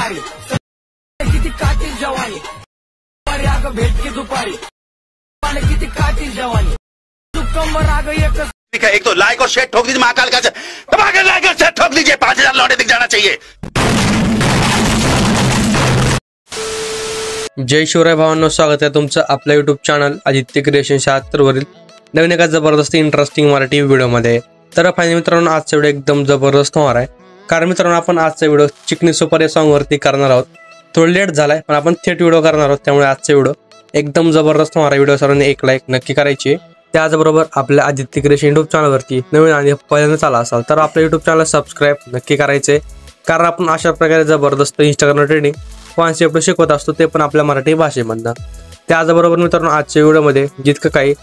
भारी किती कातील जवानी अगं भेट की दुपारी किती कातील जवानी तू कंबर अगं एकच ठीक है, एक तो लाइक और शेयर ठोक दीजिए महाकाल का दबाकर लाइक और शेयर ठोक दीजिए 5000 लौटे दिख जाना चाहिए। जय शिवराय भावांनो, स्वागत आहे तुमचं आपल्या यूट्यूब चॅनल आदित्य क्रिएशन 76 वरील नवीन एका जबरदस्त इंटरेस्टिंग मराठी व्हिडिओमध्ये। तर फायनली मित्रांनो, आजचा व्हिडिओ एकदम जबरदस्त होणार आहे, कारण मित्रांनो आपण आजचा व्हिडिओ चिकनी सुपर या सॉन्ग वरती करणार आहोत। थोडं लेट झालाय पण आपण थेट व्हिडिओ करणार आहोत, त्यामुळे आजचा व्हिडिओ एकदम जबरदस्त होणार आहे। व्हिडिओ सर्वांनी एक लाईक नक्की करायची। त्याचबरोबर आपल्या आदित्य क्रिएशन यूट्यूब चॅनलवरती नवीन आणि पहिल्यांदा आला असाल तर आपल्या यूट्यूब चॅनल सबस्क्राईब नक्की करायचे, कारण आपण अशा प्रकारे जबरदस्त इंस्टाग्राम ट्रेडिंग कॉन्सेप्ट शिकवत असतो, ते पण आपल्या मराठी भाषेमधनं। त्याचबरोबर मित्रांनो, आजच्या व्हिडिओमध्ये जितकं काही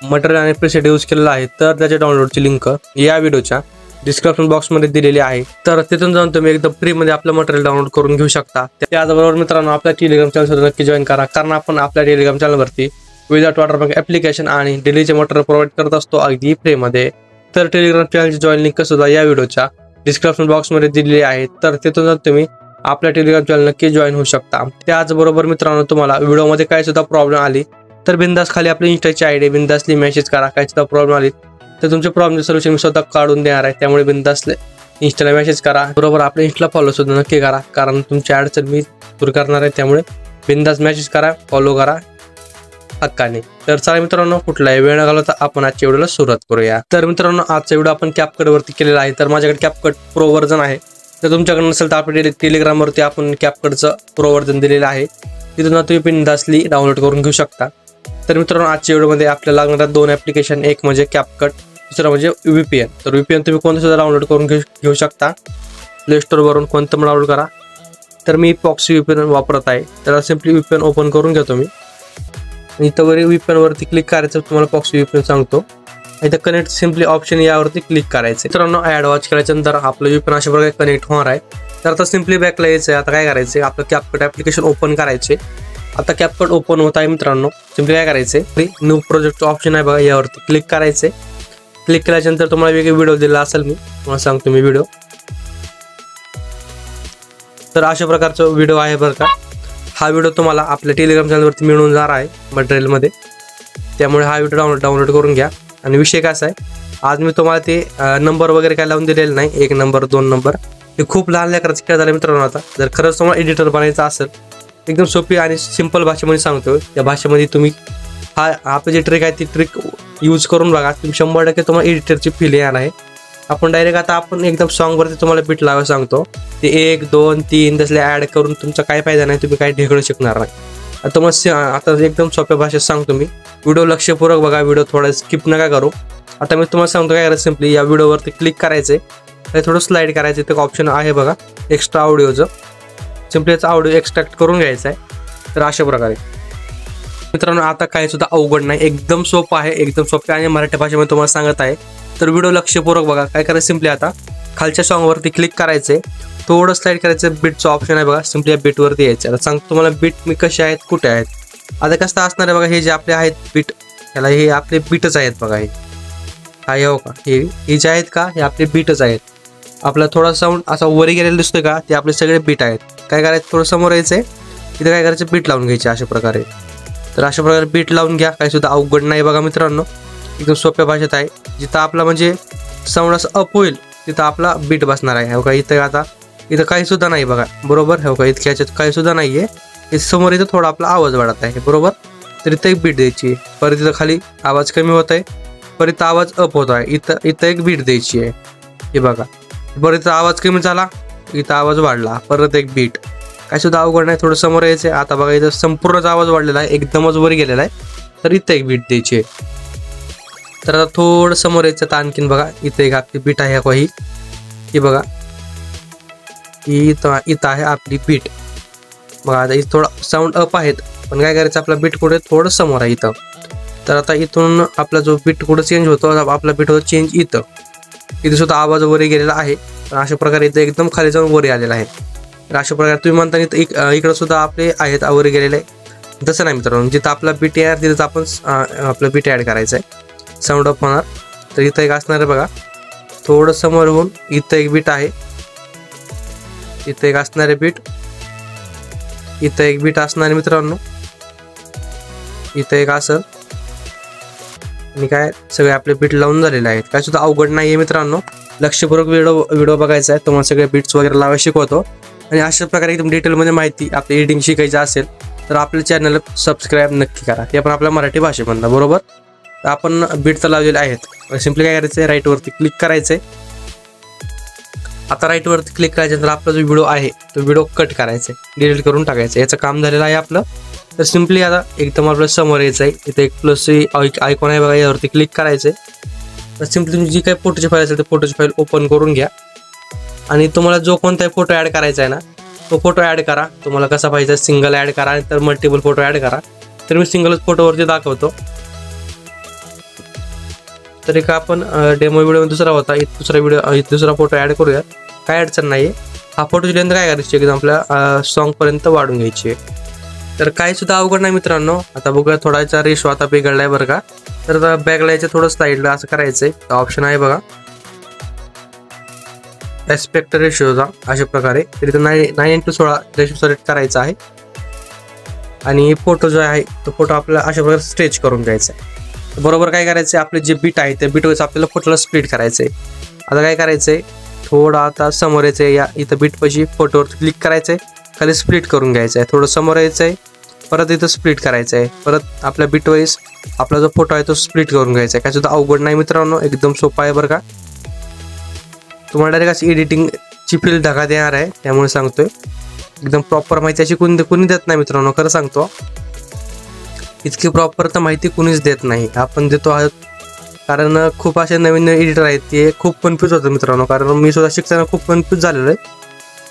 मटेरियल आणि प्रीसेट यूज केलेलं आहे तर त्याच्या डाउनलोडची लिंक या व्हिडिओच्या डिस्क्रिप्शन बॉक्समध्ये दिलेली आहे, तर तिथून जाऊन तुम्ही एकदम फ्रीमध्ये आपलं मटेरियल डाउनलोड करून घेऊ शकता। त्याचबरोबर मित्रांनो, आपल्या टेलिग्राम चॅनल सुद्धा नक्की जॉईन करा, कारण आपण आपल्या टेलिग्राम चॅनलवरती विदाउट वॉटरमार्क ॲप्लिकेशन आणि डेलीचे मटेरियल प्रोव्हाइड करत असतो अगदी फ्रीमध्ये। तर टेलिग्राम चॅनलची जॉईन लिंक सुद्धा या व्हिडिओच्या डिस्क्रिप्शन बॉक्समध्ये दिलेली आहे, तर तिथून जाऊन तुम्ही आपल्या टेलिग्राम चॅनल नक्की जॉईन होऊ शकता। त्याचबरोबर मित्रांनो, तुम्हाला व्हिडिओमध्ये काय सुद्धा प्रॉब्लेम आली तर बिंदास खाली आपली इंस्टाची आयडी बिंदासली मेसेज करा। काय सुद्धा प्रॉब्लेम आली तर तुमचे प्रॉब्लेम सोल्युशन मी स्वतः काढून देणार आहे, त्यामुळे बिंदासले इंस्टाला मेसेज करा। बरोबर आपल्या इंस्टाला फॉलो सुद्धा नक्की करा, कारण तुमची अडचण मी दूर करणार आहे, त्यामुळे बिंदास मेसेज करा, फॉलो करा हक्काने। तर चला मित्रांनो, कुठलाही वेळ न घालवता आपण आजच्या व्हिडिओला सुरुवात करूया। तर मित्रांनो, आजचा व्हिडिओ आपण कॅपकट वरती केलेला आहे, तर माझ्याकडे कॅपकट प्रो व्हर्जन आहे, तर तुमच्याकडे नसेल तर आपल्या टेलिग्राम वरती आपण कॅपकटचं प्रो व्हर्जन दिलेलं आहे, तिथून तुम्ही बिंदासली डाउनलोड करून घेऊ शकता। तर मित्रांनो, आजच्या व्हिडिओमध्ये आपल्याला लागणाऱ्या दोन ॲप्लिकेशन, एक म्हणजे कॅपकट, दुसरं म्हणजे VPN। तर VPN तुम्ही कोणतं सुद्धा डाउनलोड करून घेऊ शकता, प्ले स्टोरवरून कोणतं पण डाउनलोड करा। तर मी प्रॉक्सी VPN वापरत आहे, तर सिम्पली VPN ओपन करून घेतो मी। इथं वरी VPN वरती क्लिक करायचं, तुम्हाला प्रॉक्सी VPN सांगतो। इथं कनेक्ट सिम्पली ऑप्शन यावरती क्लिक करायचं। मित्रांनो, ॲड वॉच केल्यानंतर आपलं VPN अशा प्रकारे कनेक्ट होणार आहे। तर आता सिम्पली बॅकला यायचं आहे। आता काय करायचं, आपलं कॅपकट ॲप्लिकेशन ओपन करायचे। आता कॅपकट ओपन होत आहे मित्रांनो, सिम्पली काय करायचे, न्यू प्रोजेक्टचं ऑप्शन आहे बघा, यावरती क्लिक करायचे। क्लिक केल्यानंतर तुम्हाला वेगळे व्हिडिओ दिला असेल, मी तुम्हाला सांगतो मी व्हिडिओ। तर अशा प्रकारचा व्हिडिओ आहे बरं का। हा व्हिडिओ तुम्हाला आपल्या टेलिग्राम चॅनलवरती मिळून जाणार आहे मटेरियलमध्ये, त्यामुळे हा व्हिडिओ डाउनलोड करून घ्या। आणि विषय कसा आहे, आज मी तुम्हाला ते नंबर वगैरे काय लावून दिलेले नाही, 1 नंबर 2 नंबर, हे खूप लहान लेकराचं खेळ झाला मित्रांनो। आता जर खरंच तुम्हाला एडिटर बनायचं असेल, एकदम सोपी आणि सिंपल भाषेमध्ये सांगतो, त्या भाषेमध्ये तुम्ही हा आपली जी ट्रिक आहे ती ट्रिक यूज करून बघा, तुम्ही 100% तुम्हाला एडिटरची फील येणार आहे। आपण डायरेक्ट आता आपण एकदम सॉन्गवरती तुम्हाला बीट लावायला सांगतो, ते 1 2 3 तसले ॲड करून तुमचा काय फायदा नाही, तुम्ही काय ढेकळू शकणार नाही। आता मग आता एकदम सोप्या भाषेत सांगतो मी, व्हिडिओ लक्षपूर्वक बघा, व्हिडिओ थोडा स्किप नका करू। आता मी तुम्हाला सांगतो काय करायचं, सिम्पली या व्हिडिओवरती क्लिक करायचे, थोडं स्लाइड करायचं, ते ऑप्शन आहे बघा एक्स्ट्रा ऑडिओचं, सिम्पली याचा ऑडिओ एक्स्ट्रॅक्ट करून घ्यायचा आहे। तर अशा प्रकारे मित्रांनो, आता काही सुद्धा अवघड नाही, एकदम सोपं आहे, एकदम सोपं आणि मराठी भाषेमध्ये तुम्हाला सांगत आहे। तर व्हिडिओ लक्षपूर्वक बघा। काय करायचं, सिम्पली आता खालच्या सॉन्गवरती क्लिक करायचे, थोडं स्लाइड करायचं, बीटचं ऑप्शन आहे बघा, सिम्पली या बीटवरती यायचं। आता सांगतो तुम्हाला बीट मी कसे आहेत, कुठे आहेत। आता कसं असणार आहे बघा, हे जे आपले आहेत बीट, याला हे आपले बीटच आहेत बघा, हे हा हो का, हे जे आहेत का, हे आपले बीटच आहेत। आपला थोडा साऊंड असा वरी गेलेला दिसतोय का, ते आपले सगळे बीट आहेत। काय करायचं, थोडं समोर यायचं, इथे काय करायचं, बीट लावून घ्यायचे अशा प्रकारे। तर अशा प्रकारे बीट लावून घ्या, काही सुद्धा अवघड नाही बघा मित्रांनो, एकदम सोप्या भाषेत आहे। जिथं आपला म्हणजे साऊंड असं अप होईल तिथं आपला बीट बसणार आहे। हो का, इथं आता इथं काही सुद्धा नाही बघा, बरोबर, हो का, इतक्या ह्याच्यात काही सुद्धा नाहीये, हे समोर इथं थोडा आपला आवाज वाढत आहे, बरोबर। तर इथं एक बीट द्यायची, परत इथं खाली आवाज कमी होत आहे, परत इथं आवाज अप होत आहे, इथं एक बीट द्यायची आहे, हे बघा। परत इथं आवाज कमी झाला, इथं आवाज वाढला, परत एक बीट, काय सुद्धा अवघड नाही, थोडं समोर यायचं। आता बघा, इथं संपूर्णच आवाज वाढलेला आहे, एकदमच वर गेलेला आहे, तर इथं एक बीट द्यायची आहे। तर आता थोडं समोर यायचं, तर आणखीन बघा, इथं एक आपली बीट आहे काही, ही बघा, इथं आहे आपली बीट बघा। आता इथं थोडा साऊंड अप आहेत, पण काय करायचं, आपला बीट कुठे थोडं समोर आहे इथं। तर आता इथून आपला जो बीट कुठं चेंज होतो, आपला बीट होतो चेंज इथं सुद्धा आवाज वरी गेलेला आहे, पण अशा प्रकारे इथं एकदम खाली जाऊन वरी आलेला आहे। तर अशा प्रकारे तुम्ही म्हणता इकडं सुद्धा आपले आहेत वरी गेलेले, तसं नाही मित्रांनो, जिथं आपला बीट येणार तिथं आपण आपलं बीट ॲड करायचं आहे, साऊंड अप होणार। तर इथं एक असणार आहे बघा, थोडं समोर होऊन इथं एक बीट आहे, इथं एक असणारे बीट, इथं एक बीट असणार मित्रांनो, इथं एक असेल आणि काय सगळे आपले बीट लावून झालेले आहेत. काय सुद्धा अवघड नाहीये मित्रांनो. लक्षपूर्वक व्हिडिओ बघायचा आहे. तुम्हाला सगळे बीट्स वगैरे लावायला शिकवतो आणि अशा प्रकारे एकदम डिटेलमध्ये माहिती आपली एडिटिंग शिकायची असेल तर आपल्या चॅनलला सबस्क्राईब नक्की करा. ते पण आपल्या मराठी भाषेमधनं बरोबर. तर आपण बीट तर लावलेले आहेत. सिम्पली काय करायचं आहे, राईटवरती क्लिक करायचं आहे. आता राईटवरती क्लिक करायचं तर आपला जो व्हिडिओ आहे तो व्हिडिओ कट करायचा आहे, डिलीट करून टाकायचं. याचं काम झालेलं आहे आपलं. तर सिम्पली आता एकदम आपलं समोर यायचं आहे. इथे एक प्लस आयकॉन आहे बघा, यावरती क्लिक करायचं आहे. तर सिम्पली तुम्ही जी काही फोटोची फाईल असेल ते फोटोची फाईल ओपन करून घ्या आणि तुम्हाला जो कोणताही फोटो ॲड करायचा आहे ना तो फोटो ॲड करा. तुम्हाला कसा पाहिजे, सिंगल ॲड करा तर मल्टिपल फोटो ॲड करा. तर मी सिंगलच फोटोवरती दाखवतो. तर एक आपण डेमो व्हिडिओ दुसरा होता, दुसरा फोटो ॲड करूया, काय अडचण नाही. हा फोटोची लेंथ काय करायची एकदम आपल्या सॉन्गपर्यंत वाढून घ्यायची आहे. तर काही सुद्धा अवघड नाही मित्रांनो. आता बघूया थोडासा रेशो आता बिघडलाय बरं का. तर बॅकलायचं थोडं साईडला असं करायचंय, ऑप्शन आहे बघा एस्पेक्ट रेशोचा अशा प्रकारे. तर इथं 9:16 रेशो सिलेक्ट करायचा आहे आणि फोटो जो आहे तो फोटो आपल्याला अशा प्रकारे स्ट्रेच करून घ्यायचा आहे. बरोबर काय करायचं आहे, आपले जे बीट आहे त्या बीटवरच आपल्याला फोटोला स्प्लिट करायचं आहे. आता काय करायचं आहे, थोडं आता समोर यायचं आहे, या इथं बीटपाशी फोटोवरती क्लिक करायचं आहे, खाली स्प्लिट करून घ्यायचं आहे. थोडं समोर यायचं आहे, परत इथं स्प्लिट करायचं आहे, परत आपल्या बीटवाईज आपला जो फोटो आहे तो स्प्लिट करून घ्यायचा आहे. काय सुद्धा अवघड नाही मित्रांनो, एकदम सोपा आहे बरं का. तुम्हाला डायरेक्ट अशी एडिटिंगची फील्ड धक्का देणार आहे त्यामुळे सांगतोय. एकदम प्रॉपर माहिती अशी कोणी देत नाही मित्रांनो, खरं सांगतो. इतकी प्रॉपर तर माहिती कुणीच देत नाही, आपण देतो आहोत. कारण खूप असे नवीन एडिटर आहेत ते खूप कन्फ्यूज होतं मित्रांनो. कारण मी सुद्धा शिकताना खूप कन्फ्यूज झालेलो आहे,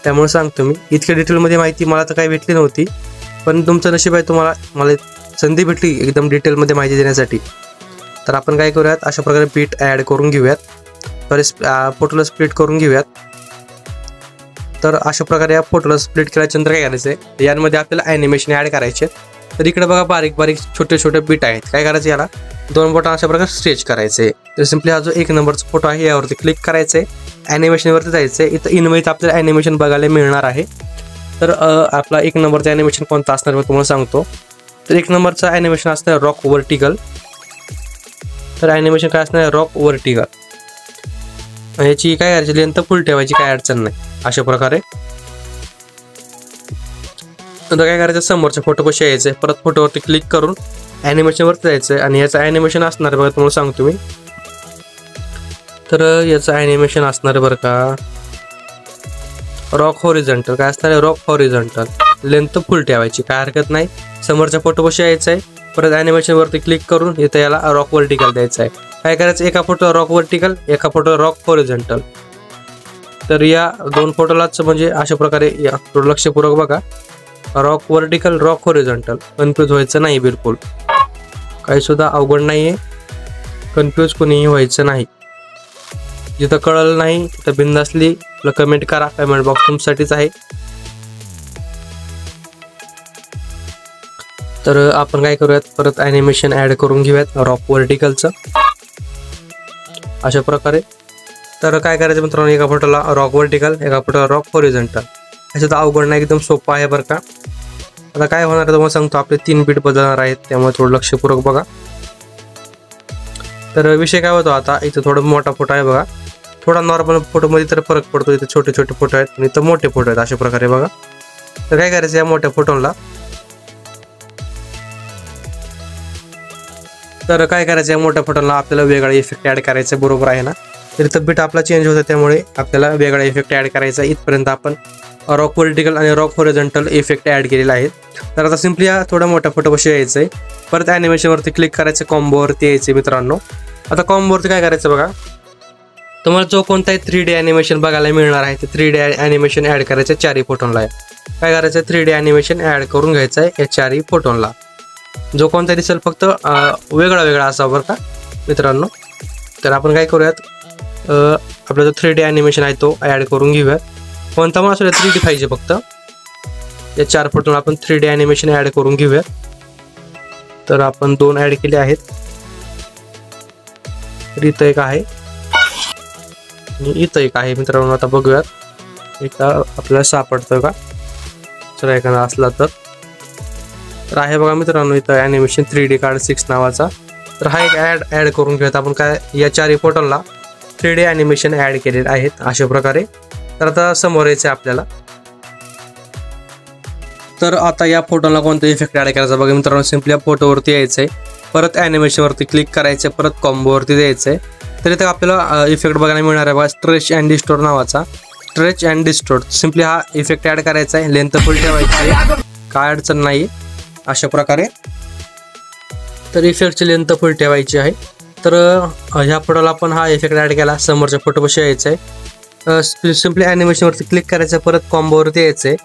त्यामुळे सांगतो मी. इतक्या डिटेलमध्ये माहिती मला तर काही भेटली नव्हती, पण तुमचं नशीब आहे, मला संधी भेटली एकदम डिटेलमध्ये माहिती देण्यासाठी. तर आपण काय करूयात, अशा प्रकारे बीट ॲड करून घेऊयात, फोटोला स्प्लिट करून घेऊयात. तर अशा प्रकारे या फोटोला स्प्लिट केल्यानंतर काय करायचं आहे, यांमध्ये आपल्याला ॲनिमेशन ॲड करायचे. तर इकडे बघा बारीक बारीक छोटे छोटे बीट आहेत. काय करायचं, याला 2 बोटां अशा प्रकारे स्ट्रेच करायचे. तर सिम्पली हा जो 1 नंबरचा फोटो आहे यावरती क्लिक करायचं आहे, ॲनिमेशनवरती जायचं आहे. इथं इनमध्ये आपल्याला ॲनिमेशन बघायला मिळणार आहे. तर आपला 1 नंबरचा ॲनिमेशन कोणता असणार मी तुम्हाला सांगतो. तर 1 नंबरचा ॲनिमेशन असणार रॉक वर्टिकल. तर ॲनिमेशन काय असणार, रॉक वर्टिकल. याची काय करायची, लेंथ फुल ठेवायची, काय अडचण नाही अशा प्रकारे. नंतर काय करायचं, समोरच्या फोटो कशी यायचं, परत फोटोवरती क्लिक करून ॲनिमेशनवरती जायचं आणि याचं ॲनिमेशन असणार बघा तुम्हाला सांगतो मी. तर याचं ॲनिमेशन असणार बरं का रॉक हॉरिझॉन्टल. काय असणार आहे, रॉक हॉरिझॉन्टल. लेंथ फुल ठेवायची, काय हरकत नाही. समोरच्या फोटो कशी यायचं आहे, परत ॲनिमेशनवरती क्लिक करून इथं याला रॉक वर्टिकल द्यायचं आहे. काय करायचं, एका फोटो रॉक वर्टिकल, एका फोटो रॉक हॉरिझॉन्टल. तर या 2 फोटोलाच म्हणजे अशा प्रकारे या थोडं लक्षपूर्वक बघा, rock vertical, rock horizontal. Confuse व्हायचं नाही बिलकुल, काही सुद्धा अवघड नाहीये, कन्फ्यूज कोणीही व्हायचं नाही. जिथं कळलं नाही तिथं बिनधास्तली कमेंट करा, कमेंट बॉक्स तुमच्यासाठीच आहे. तर आपण काय करूयात, परत ॲनिमेशन ॲड करून घेऊयात रॉक वर्टिकलचं अशा प्रकारे. तर काय करायचं मित्रांनो, एका फोटोला रॉक वर्टिकल, एका फोटोला रॉक हॉरिझॉन्टल. याच्यात अवघड नाही, एकदम सोपं आहे बरं का. आता काय होणार आहे तुम्हाला सांगतो, आपले 3 बीट बदलणार आहेत, त्यामुळे थोडं लक्षपूर्वक बघा. तर विषय काय होतो, आता इथं थोडं मोठा फोटो आहे बघा, थोडा नॉर्मल फोटोमध्ये तर फरक पडतो. इथं छोटे छोटे फोटो आहेत आणि इथं मोठे फोटो आहेत अशा प्रकारे बघा. तर काय करायचं, या मोठ्या फोटोला या मोठ्या फोटोला आपल्याला वेगळा इफेक्ट ॲड करायचा, बरोबर आहे ना. तर इथं बीट आपला चेंज होतं, त्यामुळे आपल्याला वेगळा इफेक्ट ॲड करायचा. इथपर्यंत आपण रॉक वर्टिकल आणि रॉक हॉरिझॉन्टल इफेक्ट ॲड केलेला आहे. तर आता सिम्पली या थोडा मोठ्या फोटो कशी यायचं आहे, परत ॲनिमेशनवरती क्लिक करायचं, कॉम्बोवरती यायचं मित्रांनो. आता कॉम्बोवरती काय करायचं बघा, तुम्हाला जो कोणताही 3D ॲनिमेशन बघायला मिळणार आहे ते 3D ॲनिमेशन ॲड करायचं 4 फोटोला. काय करायचं, 3D ॲनिमेशन ॲड करून घ्यायचं आहे या 4 फोटोला. जो कोणता दिसेल फक्त वेगळा वेगळा असावा बरं का मित्रांनो. तर आपण काय करूयात, आपला जो 3D ॲनिमेशन आहे तो ॲड करून घेऊयात. कोणता पण असू 3D पाहिजे फक्त. या 4 फोटोला आपण 3D ॲनिमेशन ॲड करून घेऊयात. तर आपण 2 ॲड केले आहेत. तर इथं एक आहे आणि इथं एक आहे मित्रांनो. आता बघूयात इथं आपल्याला सापडतं का, चला एखादा असला तर. तर आहे बघा मित्रांनो इथं ॲनिमेशन 3D कार्ड 6 नावाचा. तर हा एक ॲड करून घेऊयात आपण. काय या चारही फोटोला 3D ॲनिमेशन ॲड केलेले आहेत अशा प्रकारे. तर आता समोर यायचं आपल्याला. तर आता या फोटोला कोणता इफेक्ट ॲड करायचा बघा मित्रांनो. सिम्पली या फोटोवरती यायचं आहे, परत ॲनिमेशनवरती क्लिक करायचं, परत कॉम्बोवरती द्यायचं आहे. तर इथे आपल्याला इफेक्ट बघायला मिळणार आहे बघा, स्ट्रेच अँड डिस्टोर्ट नावाचा. स्ट्रेच अँड डिस्टोर्ट सिम्पली हा इफेक्ट ॲड करायचा आहे. लेंथ फुल ठेवायची आहे, काय अडचण नाही अशा प्रकारे. तर इफेक्टची लेंथ फुल ठेवायची आहे. तर ह्या फोटोला आपण हा इफेक्ट ॲड केला. समोरच्या फोटोपाशी यायचं आहे, सिम्पली ॲनिमेशनवरती क्लिक करायचं, परत कॉम्बोवरती यायचं आहे.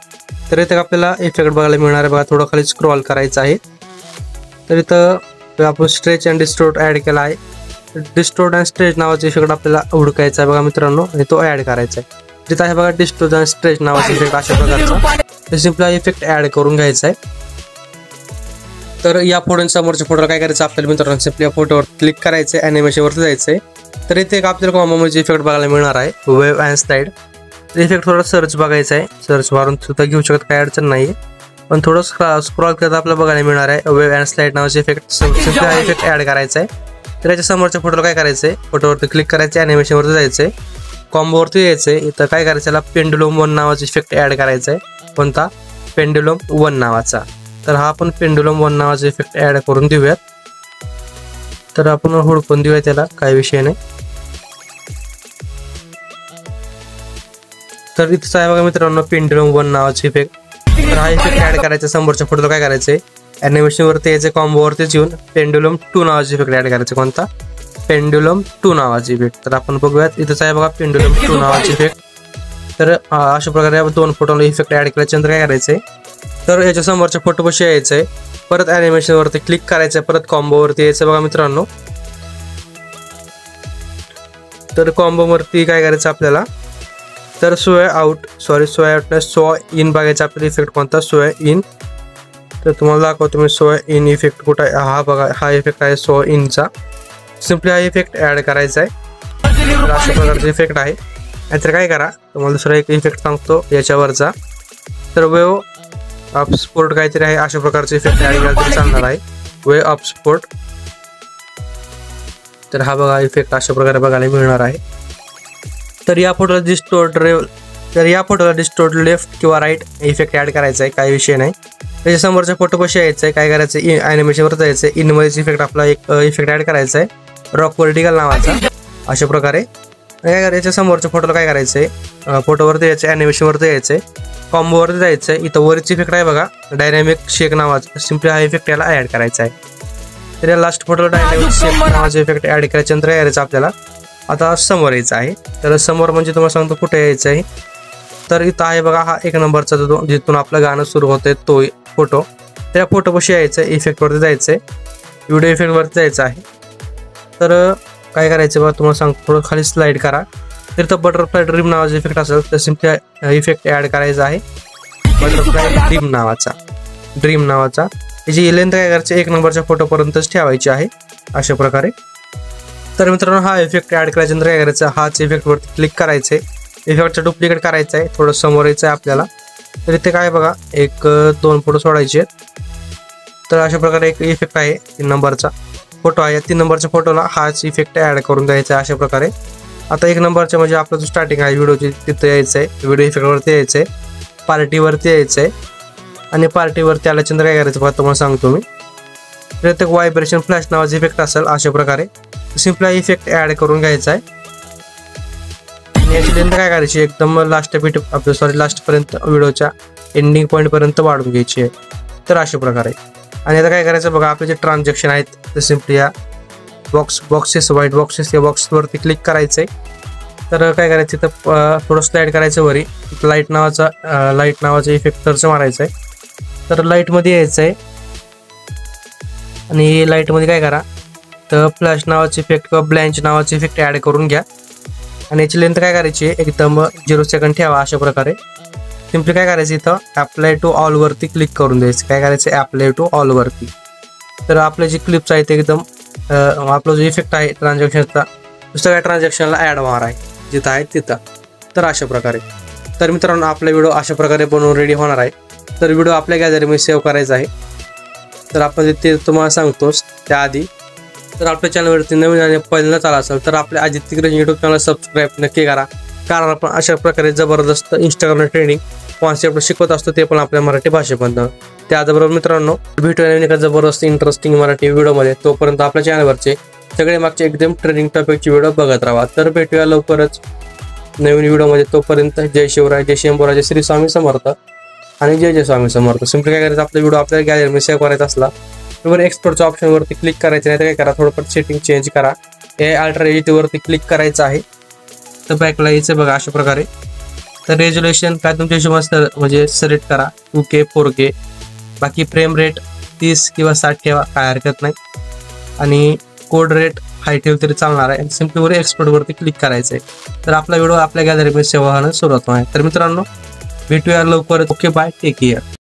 तर इथं आपल्याला इफेक्ट बघायला मिळणार आहे बघा. थोडं खाली स्क्रॉल करायचं आहे. तर इथं आपण स्ट्रेच अँड डिस्टोर्ट ॲड केला आहे. डिस्टोर्ट अँड स्ट्रेच नावाचा इफेक्ट आपल्याला हुडकायचा आहे बघा मित्रांनो, आणि तो ॲड करायचा आहे. तिथं आहे बघा डिस्टोर्ट अँड स्ट्रेच नावाचा इफेक्ट अशा प्रकारचा. तर सिम्पली हा इफेक्ट ॲड करून घ्यायचा आहे. तर या फोटो समोरच्या फोटोला काय करायचं आपल्याला मित्रांनो, सिम्पली या फोटोवर क्लिक करायचं आहे, ॲनिमेशनवरती जायचं आहे. तर इथे एक आपल्याला कॉम्बोमध्ये इफेक्ट बघायला मिळणार आहे, वेव्ह अँड स्लाइड. इफेक्ट थोडा सर्च बघायचा आहे, सर्च मारून सुद्धा घेऊ शकत, काय अडचण नाही. पण थोडं स्क्रॉल करता आपल्याला बघायला मिळणार आहे वेव्ह अँड स्लाइड नावाचे इफेक्ट. सिम्पली हा इफेक्ट ॲड करायचा आहे. तर याच्या समोरच्या फोटोला काय करायचं आहे, फोटोवरती क्लिक करायचं आहे, ॲनिमेशनवरती जायचं आहे, कॉम्बोवरती यायचं आहे. इथं काय करायचं, याला पेंडुलम 1 नावाचा इफेक्ट ॲड करायचा आहे. कोणता, पेंडुलम 1 नावाचा. तर हा आपण पेंडुलम 1 नावाचा इफेक्ट ॲड करून देऊयात. तर आपण हुडकून देऊया त्याला, काय विषय नाही. तर इथंच आहे बघा मित्रांनो पेंडुलम 1 नावाचा इफेक्ट. तर हा इफेक्ट ॲड करायचा. समोरच्या फोटोला काय करायचंय, ॲनिमेशनवरती यायचं, कॉम्बोवरतीच येऊन पेंडुलम 2 नावाचा इफेक्ट ॲड करायचं. कोणता, पेंडुलम 2 नावाचा इफेक्ट. तर आपण बघूयात, इथंच आहे बघा पेंडुलम 2 नावाचा इफेक्ट. तर अशा प्रकारे आपण 2 फोटोला इफेक्ट ॲड केल्याच्यानंतर काय करायचंय, तर याच्या समोरच्या फोटोपाशी यायचं आहे, परत ॲनिमेशनवरती क्लिक करायचं, परत कॉम्बोवरती यायचं बघा मित्रांनो. तर कॉम्बोवरती काय करायचं आपल्याला, तर सो आउट इन बघायचा आपल्याला इफेक्ट कोणता, सो इन. तर तुम्हाला दाखवतो मी सो इन इफेक्ट कुठं आहे. हा बघा, हा इफेक्ट आहे सो इनचा. सिम्पली हा इफेक्ट ॲड करायचा आहे. तर अशा प्रकारचा इफेक्ट आहे. नाहीतर काय करा, तुम्हाला दुसरा एक इफेक्ट सांगतो याच्यावरचा. तर वेव अप स्पोर्ट काहीतरी आहे, अशा प्रकारचा इफेक्ट ॲड केला तरी चालणार आहे, वे अप स्पोर्ट. तर हा बघा इफेक्ट अशा प्रकारे बघायला मिळणार आहे. तर या फोटोला डिस्टोर्ट लेफ्ट किंवा राईट इफेक्ट ॲड करायचा आहे, काही विषय नाही. त्याच्या समोरच्या फोटोपाशी यायचं आहे, काय करायचं, ॲनिमेशनवर जायचं आहे, इनमध्येच इफेक्ट आपला एक इफेक्ट ॲड करायचा आहे, रॉक वर्टिकल नावाचा अशा प्रकारे. काय करायचं, याच्या समोरच्या फोटोला काय करायचं आहे, फोटोवरती यायचं, ॲनिमेशनवरती यायचं आहे, कॉम्बोवरती जायचं आहे. इथं वरच इफेक्ट आहे बघा डायनॅमिक शेक नावाचा. सिम्पली हा इफेक्ट याला ॲड करायचा आहे. तर या लास्ट फोटोला डायनॅमिक शेक नावाचा इफेक्ट ॲड केल्याच्यानंतर काय करायचं आपल्याला, आता समोर यायचं आहे. तर समोर म्हणजे तुम्हाला सांगतो कुठे यायचं आहे. तर इथं आहे बघा हा 1 नंबरचा जिथून आपलं गाणं सुरू होतंय तो फोटो. त्या फोटोपाशी यायचं आहे, इफेक्टवरती जायचं आहे, व्हिडिओ इफेक्टवरती जायचं आहे. तर काय करायचं बघा, तुम्हाला सांगतो, थोडं खाली स्लाईड करा. तर इथं बटरफ्लाय ड्रीम नावाचा इफेक्ट असेल, तर सिम्पली इफेक्ट ॲड करायचा आहे, बटरफ्लाय ड्रीम नावाचा. त्याची लेंथ काय करायची, 1 नंबरच्या फोटोपर्यंतच ठेवायची आहे अशा प्रकारे. तर मित्रांनो हा इफेक्ट ॲड करायच्यानंतर काय करायचं, हाच इफेक्टवरती क्लिक करायचं आहे, इफेक्टचा डुप्लिकेट करायचा आहे, थोडं समोर यायचं आहे आपल्याला. तर इथे काय बघा 1-2 फोटो सोडायचे आहेत. तर अशा प्रकारे एक इफेक्ट आहे 3 नंबरचा फोटो आहे. 3 नंबरच्या फोटोला हाच इफेक्ट ॲड करून द्यायचा आहे अशा प्रकारे. आता 1 नंबरचा म्हणजे आपला जो स्टार्टिंग आहे व्हिडिओची, तिथं यायचं आहे, व्हिडिओ इफेक्टवरती यायचं आहे, पार्टीवरती यायचं आहे. आणि पार्टीवरती आल्याच्यानंतर काय करायचं बघा, तुम्हाला सांगतो मी. तर इथे व्हायब्रेशन फ्लॅश नावाचा इफेक्ट असेल अशा प्रकारे. सिम्पली इफेक्ट ॲड करून घ्यायचा आहे. आणि याची लेंथ काय करायची, एकदम लास्टपर्यंत व्हिडिओच्या एंडिंग पॉईंटपर्यंत वाढून घ्यायची आहे. तर अशा प्रकारे. आणि आता काय करायचं बघा, आपले जे ट्रान्झॅक्शन आहेत ते सिम्पली या व्हाईट बॉक्सेस या बॉक्सवरती क्लिक करायचं आहे. तर काय करायचं, तर थोडं स्लाईड करायचं वरी, लाईट नावाचा इफेक्ट सर्च मारायचं आहे. तर लाईटमध्ये यायचं आहे आणि लाईटमध्ये काय करा, तर फ्लॅश नावाचे इफेक्ट किंवा ब्लँच नावाचे इफेक्ट ॲड करून घ्या. आणि याची लेंथ काय करायची, एकदम 0 सेकंड ठेवा अशा प्रकारे. सिम्पली काय करायचं, इथं अप्लाय टू ऑल वरती क्लिक करून द्यायचं. काय करायचं, अप्लाय टू ऑल वरती. तर आपले जे क्लिप्स आहेत ते एकदम आपला जो इफेक्ट आहे ट्रान्झॅक्शनचा, सगळ्या ट्रान्झॅक्शनला ॲड होणार आहे जिथं आहे तिथं. तर अशा प्रकारे. तर मित्रांनो आपला व्हिडिओ अशा प्रकारे बनवून रेडी होणार आहे. तर व्हिडिओ आपल्या गॅलरीमध्ये सेव्ह करायचा आहे. तर आपण ते तुम्हाला सांगतोच त्याआधी. तर आपल्या चॅनलवरती नवीन आणि पहिल्यांदाच आला असेल तर आपल्या Aditya creation YouTube channel subscribe नक्की करा, कारण आपण अशा प्रकारे जबरदस्त इंस्टाग्राम ट्रेनिंग कॉन्सेप्ट शिकवत असतो, ते पण आपल्या मराठी भाषेमधनं. त्याचबरोबर मित्रांनो, भेटूया एका जबरदस्त इंटरेस्टिंग मराठी व्हिडिओमध्ये. तोपर्यंत आपल्या चॅनलवरचे सगळे मागचे एकदम ट्रेनिंग टॉपिकची व्हिडिओ बघत राहा. तर भेटूया लवकरच नवीन व्हिडिओमध्ये. तोपर्यंत जय शिवराय, जय शंभूराय, जय श्री स्वामी समर्थ आणि जय जय स्वामी समर्थ. सिम्पली काय करायचं, आपला व्हिडिओ आपल्या गॅलरीमध्ये सेव्ह करायचा असला तर एक्सपोर्टच्या ऑप्शनवरती क्लिक करायचं, नाही तर काय करा, थोडंफार सेटिंग चेंज करा. हे अल्ट्रा एडिटवरती क्लिक करायचं आहे. तर बॅकला यायचं बघा अशा प्रकारे. तर रेझोल्युशन काय तुमच्या हिशोबाने म्हणजे सिलेक्ट करा, 2K 4K. बाकी फ्रेम रेट 30 किंवा 60 ठेवा, काय हरकत नाही. आणि कोड रेट हाय ठेवलं तरी चालणार आहे. सिम्पली वर एक्सपोर्टवरती क्लिक करायचं आहे. तर आपला व्हिडिओ आपल्या गॅलरीमध्ये सेव्ह होणं सुरुवात आहे. तर मित्रांनो, भेटूया लवकरच. Okay bye, take care.